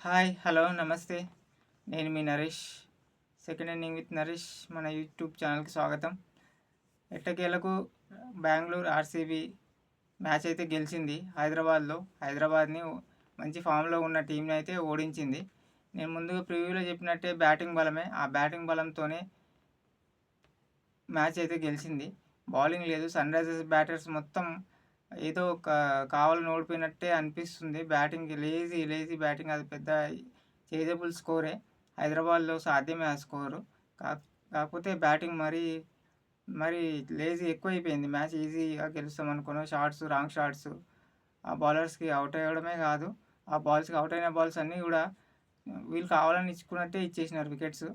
Hi, hello, namaste. నేను మీ Naresh. Second inning with Naresh మన యూట్యూబ్ ఛానల్కి స్వాగతం. ఎట్టకేలకు బెంగళూరు ఆర్సీబీ మ్యాచ్ అయితే గెలిచింది హైదరాబాద్ని మంచి ఫామ్లో ఉన్న టీంని అయితే ఓడించింది. నేను ముందుగా ప్రివ్యూలో చెప్పినట్టే బ్యాటింగ్ బలమే, ఆ బ్యాటింగ్ బలంతోనే మ్యాచ్ అయితే గెలిచింది. బౌలింగ్ లేదు. సన్ రైజర్స్ బ్యాటర్స్ మొత్తం ఏదో కావాలని ఓడిపోయినట్టే అనిపిస్తుంది. Batting lazy batting. అది పెద్ద చేజబుల్ స్కోరే. హైదరాబాద్లో సాధ్యమే ఆ స్కోరు. కాకపోతే బ్యాటింగ్ మరీ లేజీ ఎక్కువైపోయింది. మ్యాచ్ ఈజీగా గెలుస్తాం అనుకున్నాం. రాంగ్ షాట్స్, ఆ బౌలర్స్కి అవుట్ అవ్వడమే కాదు, ఆ బాల్స్కి అవుట్ అయిన బాల్స్ అన్నీ కూడా వీళ్ళు కావాలని ఇచ్చుకున్నట్టే ఇచ్చేసినారు వికెట్స్.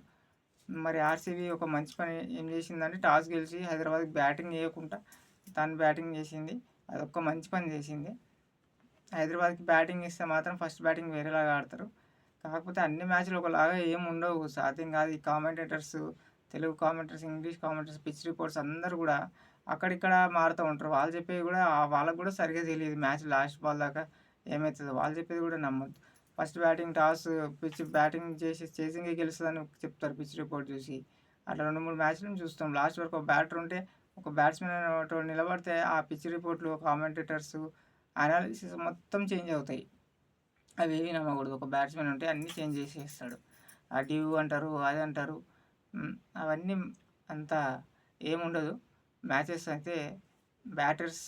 మరి ఆర్సీబీ ఒక మంచి పని ఏం చేసిందంటే టాస్ గెలిచి హైదరాబాద్కి బ్యాటింగ్ చేయకుండా తను బ్యాటింగ్ చేసింది. అదొక మంచి పని చేసింది. హైదరాబాద్కి బ్యాటింగ్ ఇస్తే మాత్రం ఫస్ట్ బ్యాటింగ్ వేరేలాగా ఆడతారు. కాకపోతే అన్ని మ్యాచ్లు ఒకలాగా ఏం ఉండవు, సాధ్యం కాదు. ఈ commentators, Telugu commenters, English commenters, pitch reports అందరూ కూడా అక్కడిక్కడ మారుతూ ఉంటారు. వాళ్ళు చెప్పేది కూడా వాళ్ళకు కూడా సరిగ్గా తెలియదు. మ్యాచ్ లాస్ట్ బాల్ దాకా ఏమవుతుందో వాళ్ళు చెప్పేది కూడా నమ్మొద్దు. First batting toss pitch batting చేసింగే గెలుస్తుందని చెప్తారు పిచ్ రిపోర్ట్ చూసి. అట్లా 2-3 మ్యాచ్లను చూస్తాం. లాస్ట్ వరకు ఒక బ్యాటర్ ఉంటే, ఒక బ్యాట్స్మెన్ నిలబడితే ఆ పిచ్ రిపోర్ట్లు, కామెంటేటర్స్ అనాలిసిస్ మొత్తం చేంజ్ అవుతాయి. అవి ఏవి నమ్మకూడదు. ఒక బ్యాట్స్మెన్ ఉంటే అన్నీ చేంజ్ చేసేస్తాడు. ఆ డ్యూ అంటారు, అది అంటారు. అవన్నీ అంతా ఏముండదు. మ్యాచెస్ అయితే బ్యాటర్స్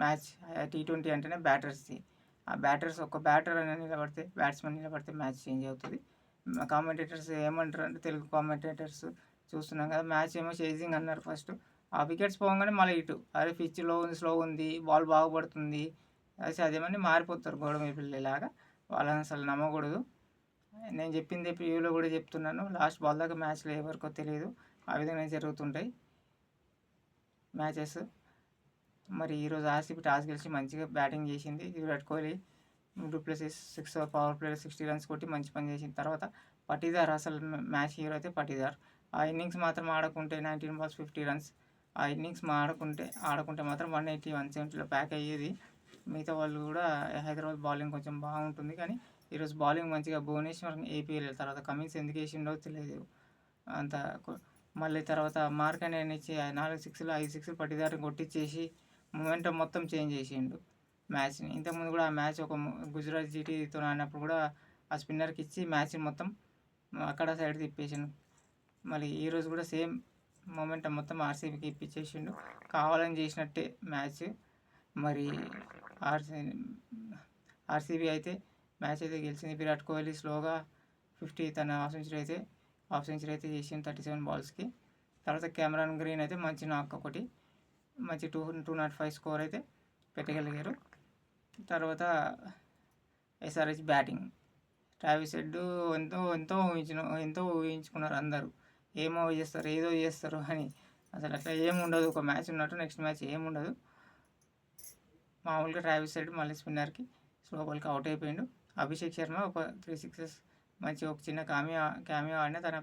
మ్యాచ్, T20 అంటేనే బ్యాటర్స్ది. ఆ బ్యాటర్స్ ఒక బ్యాటర్ అనేది నిలబడితే, బ్యాట్స్మెన్ నిలబడితే మ్యాచ్ చేంజ్ అవుతుంది. కామెంటేటర్స్ ఏమంటారు అంటే, తెలుగు కామెంటేటర్స్ చూస్తున్నాం కదా, మ్యాచ్ ఏమో చేజింగ్ అన్నారు ఫస్ట్. ఆ వికెట్స్ పోగానే మళ్ళీ ఇటు, అరే పిచ్ స్లో ఉంది, బాల్ బాగుపడుతుంది, అదేమని మారిపోతారు గోడమ పిల్లలాగా. వాళ్ళని అసలు నమ్మకూడదు. నేను చెప్పింది ప్రివ్యూలో కూడా చెప్తున్నాను. లాస్ట్ బాల్ దాకా మ్యాచ్లో ఎవరికో తెలియదు. ఆ విధంగా జరుగుతుంటాయి మ్యాచెస్. మరి ఈరోజు ఆర్సీబీ టాస్ గెలిచి మంచిగా బ్యాటింగ్ చేసింది. విరాట్ కోహ్లీ డూప్లెసిస్ 6 పవర్ ప్లేలో 60 రన్స్ కొట్టి మంచి పని చేసిన తర్వాత పటీదార్ అసలు మ్యాచ్ హీరో అయితే పటీదార్. ఆ ఇన్నింగ్స్ మాత్రం ఆడకుంటే 19 balls 50 runs. ఆ ఇన్నింగ్స్ ఆడకుంటే మాత్రం 180 170లో ప్యాక్ అయ్యేది. మిగతా వాళ్ళు కూడా హైదరాబాద్ బౌలింగ్ కొంచెం బాగుంటుంది, కానీ ఈరోజు బౌలింగ్ మంచిగా భువనేశ్వర్ ఏపీఎల్ తర్వాత కమిన్స్ ఎందుకు వేసిండో తెలియదు. అంత మళ్ళీ తర్వాత మార్క్ అని ఇచ్చి 4 6లు 5 6లు పట్టిదారి కొట్టించేసి మొమెంటం మొత్తం చేంజ్ చేసిండు మ్యాచ్ని. ఇంతకుముందు కూడా ఆ మ్యాచ్ ఒక గుజరాత్ జీటీతో ఆడినప్పుడు కూడా ఆ స్పిన్నర్కి ఇచ్చి మ్యాచ్ మొత్తం అక్కడ సైడ్ తిప్పేసిండు. మళ్ళీ ఈరోజు కూడా సేమ్ మొమెంటం మొత్తం ఆర్సీబీకి ఇప్పించేసిండు. కావాలని చేసినట్టే మ్యాచ్. మరి ఆర్సీబీ అయితే మ్యాచ్ అయితే గెలిచింది. విరాట్ కోహ్లీ స్లోగా 50 తన హాఫ్ సెంచరీ అయితే చేసింది 37 balsకి. తర్వాత కెమెరాన్ గ్రీన్ అయితే మంచి నాక్ ఒకటి, మంచి 205 స్కోర్ అయితే పెట్టగలిగారు. తర్వాత ఎస్ఆర్హెచ్ బ్యాటింగ్, ట్రావిస్ హెడ్ ఎంతో ఊహించుకున్నారు అందరూ. ఏదో చేస్తారు అని. అసలు అట్లా ఏముండదు. ఒక మ్యాచ్ ఉన్నట్టు నెక్స్ట్ మ్యాచ్ ఏముండదు. మామూలుగా ట్రావిస్ హెడ్ మళ్ళీ స్పిన్నర్కి స్లో బాల్కి అవుట్ అయిపోయిండు. అభిషేక్ శర్మ ఒక 3 6 మంచి ఒక చిన్న క్యామియో ఆడిన, తన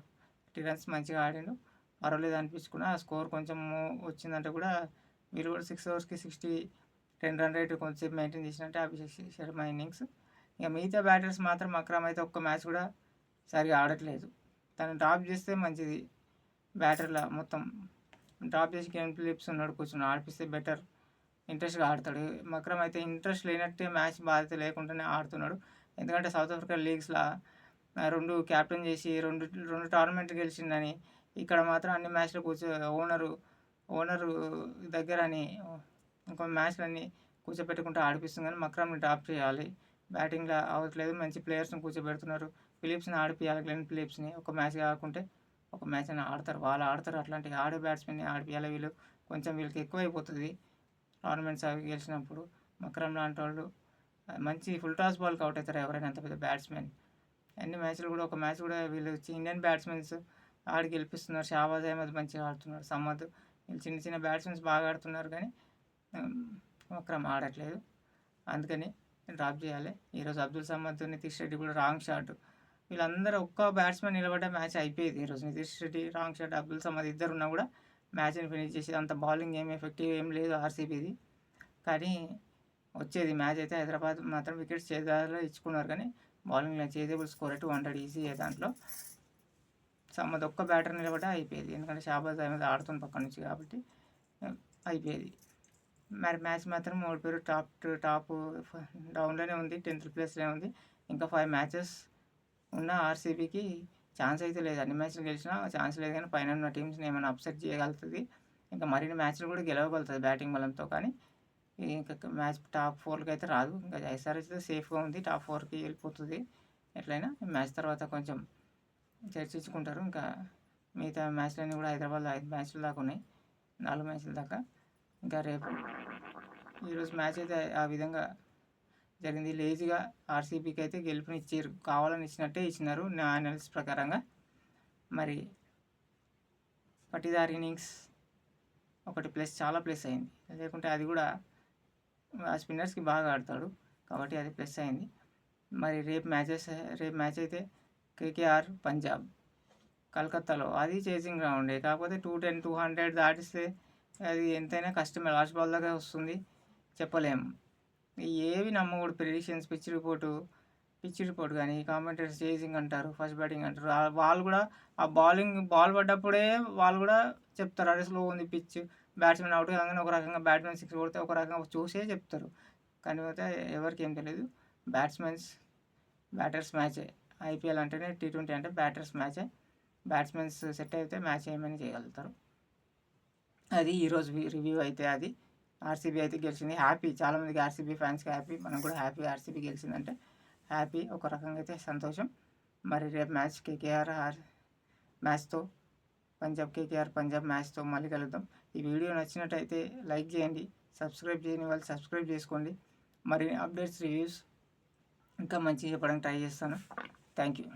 30 runs మంచిగా ఆడిండు. పర్వాలేదు అనిపించుకున్న. ఆ స్కోర్ కొంచెం వచ్చిందంటే కూడా వీళ్ళు కూడా 6 overs 10 run rate కొంచెంసేపు మెయింటైన్ చేసినట్టే అభిషేక్ శర్మ ఇన్నింగ్స్. ఇక మిగతా బ్యాటర్స్ మాత్రం అక్రమ్ అయితే ఒక్క మ్యాచ్ కూడా సరిగా ఆడట్లేదు. తను డ్రాప్ చేస్తే మంచిది. బ్యాటర్లా మొత్తం డ్రాప్ చేసి గేమ్ ఫిలిప్స్ ఉన్నాడు, కూర్చుని ఆడిపిస్తే బెటర్, ఇంట్రెస్ట్గా ఆడతాడు. మక్రమ్ అయితే ఇంట్రెస్ట్ లేనట్టే, మ్యాచ్ బాధ్యత లేకుండానే ఆడుతున్నాడు. ఎందుకంటే సౌత్ ఆఫ్రికా లీగ్స్లో 2 క్యాప్టెన్ చేసి రెండు టోర్నమెంట్ గెలిచిందని, ఇక్కడ మాత్రం అన్ని మ్యాచ్లు ఓనరు దగ్గర అని ఇంకో మ్యాచ్లన్నీ కూర్చోబెట్టుకుంటూ ఆడిపిస్తుంది. కానీ మక్రమ్ని డ్రాప్ చేయాలి, బ్యాటింగ్లో అవ్వట్లేదు. మంచి ప్లేయర్స్ని కూర్చోబెడుతున్నారు. ఫిలిప్స్ని ఆడిపియాలి, గ్లెన్ ఫిలిప్స్ని. ఒక మ్యాచ్ కాకుంటే ఒక మ్యాచ్ అని ఆడతారు, వాళ్ళు ఆడతారు. అట్లాంటి ఆడే బ్యాట్స్మెన్ని ఆడిపియాలి. వీళ్ళకి ఎక్కువ అయిపోతుంది టోర్నమెంట్స్ అవి గెలిచినప్పుడు. మక్రమ్ లాంటి వాళ్ళు మంచి ఫుల్ టాస్ బాల్కి అవుట్ అవుతారు ఎవరైనా, అంత పెద్ద బ్యాట్స్మెన్. అన్ని మ్యాచ్లు కూడా ఒక మ్యాచ్ కూడా వీళ్ళు ఇండియన్ బ్యాట్స్మెన్స్ ఆడి గెలిపిస్తున్నారు. షాబాజ్ అహ్మద్ మంచిగా ఆడుతున్నారు, సమద్, వీళ్ళు చిన్న బ్యాట్స్మెన్స్ బాగా ఆడుతున్నారు, కానీ మక్రమ్ ఆడట్లేదు. అందుకని డ్రాప్ చేయాలి. ఈరోజు అబ్దుల్ సమద్, నితీష్ రెడ్డి కూడా రాంగ్ షాట్. వీళ్ళందరూ ఒక్క బ్యాట్స్మెన్ నిలబడ్డ మ్యాచ్ అయిపోయేది. ఈరోజు నితీష్ రెడ్డి రాంగ్ షాట్, అబ్దుల్ సమద్ ఇద్దరు ఉన్నా కూడా మ్యాచ్ని ఫినిష్ చేసేది. అంత బౌలింగ్ ఏం ఎఫెక్టివ్ ఏం లేదు ఆర్సీబీది. కానీ వచ్చేది మ్యాచ్ అయితే. హైదరాబాద్ మాత్రం వికెట్స్ చేజార్లో ఇచ్చుకున్నారు, కానీ బౌలింగ్లో చేజబుల్ స్కోర్ 200 ఈజీ దాంట్లో. సమ్మది ఒక్క బ్యాటర్ నిలబడే అయిపోయేది, ఎందుకంటే షాబాజ్ అహ్మద్ ఆడుతున్న పక్క నుంచి కాబట్టి అయిపోయేది. మరి మ్యాచ్ మాత్రం ఓడిపోయారు. టాప్ డౌన్లోనే ఉంది, 10th ప్లేస్లోనే ఉంది. ఇంకా 5 మ్యాచెస్ ఉన్న ఆర్సీబీకి ఛాన్స్ అయితే లేదు. అన్ని మ్యాచ్లు గెలిచినా ఛాన్స్ లేదు, కానీ పైన ఉన్న టీమ్స్ని ఏమైనా అప్సెట్ చేయగలుగుతుంది. ఇంకా మరిన్ని మ్యాచ్లు కూడా గెలవగలుగుతుంది బ్యాటింగ్ బలంతో. కానీ ఇంకా మ్యాచ్ టాప్ 4కి అయితే రాదు. ఇంకా ఎస్ఆర్హెచ్ అయితే సేఫ్గా ఉంది, టాప్ 4కి వెళ్ళిపోతుంది. ఎట్లయినా మ్యాచ్ తర్వాత కొంచెం చర్చించుకుంటారు. ఇంకా మిగతా మ్యాచ్లన్నీ కూడా హైదరాబాద్లో 5 మ్యాచ్ల దాకా ఉన్నాయి, 4 మ్యాచ్ల దాకా. ఇంకా రేపు ఈరోజు మ్యాచ్ అయితే ఆ విధంగా జరిగింది. లేజీగా ఆర్సీబీకి అయితే గెలుపునిచ్చారు, కావాలని ఇచ్చినట్టే ఇచ్చినారు నా అనాలిసిస్ ప్రకారంగా. మరి పట్టిదార్ ఇన్నింగ్స్ ఒకటి ప్లస్, చాలా ప్లస్ అయింది. లేకుంటే అది కూడా ఆ స్పిన్నర్స్కి బాగా ఆడతాడు కాబట్టి అది ప్లస్ అయింది. మరి రేపు మ్యాచ్ అయితే కేకేఆర్ పంజాబ్ కలకత్తాలో, అది చేసింగ్ గ్రౌండే. కాకపోతే 210 200 దాటిస్తే అది ఎంతైనా కష్టమే, లాస్ట్ బాల్ దాకా వస్తుంది, చెప్పలేము. ఏవి నమ్మకూడదు. ప్రెడిక్షన్స్, పిచ్ రిపోర్ట్ కానీ కామెంటేటర్స్ చేసింగ్ అంటారు, ఫస్ట్ బ్యాటింగ్ అంటారు. వాళ్ళు కూడా ఆ బాల్ పడ్డప్పుడే వాళ్ళు కూడా చెప్తారు, అదే స్లో ఉంది పిచ్, బ్యాట్స్మెన్ అవుట్ కాగానే ఒక రకంగా, బ్యాట్స్మెన్ 6 కొడితే ఒక రకంగా చూసే చెప్తారు. కానీ అయితే ఎవరికి ఏం తెలియదు. బ్యాటర్స్ మ్యాచే. ఐపీఎల్ అంటేనే, T20 అంటే బ్యాటర్స్ మ్యాచే. బ్యాట్స్మెన్స్ సెట్ అయితే మ్యాచ్ ఏమైనా చేయగలుగుతారు. అది ఈరోజు రివ్యూ అయితే. అది ఆర్సీబీ అయితే గెలిచింది, హ్యాపీ. చాలామందికి ఆర్సీబీ ఫ్యాన్స్కి హ్యాపీ, మనం కూడా హ్యాపీ. ఆర్సీబీ గెలిచిందంటే హ్యాపీ, ఒక రకంగా అయితే సంతోషం. మరి రేపు మ్యాచ్ కేకేఆర్ మ్యాచ్తో, కేకేఆర్ పంజాబ్ మ్యాచ్తో మళ్ళీ కలుద్దాం. ఈ వీడియో నచ్చినట్టయితే లైక్ చేయండి, సబ్స్క్రైబ్ చేయని వాళ్ళు సబ్స్క్రైబ్ చేసుకోండి. మరి అప్డేట్స్, రివ్యూస్ ఇంకా మంచిగా చెప్పడానికి ట్రై చేస్తాను. Thank you.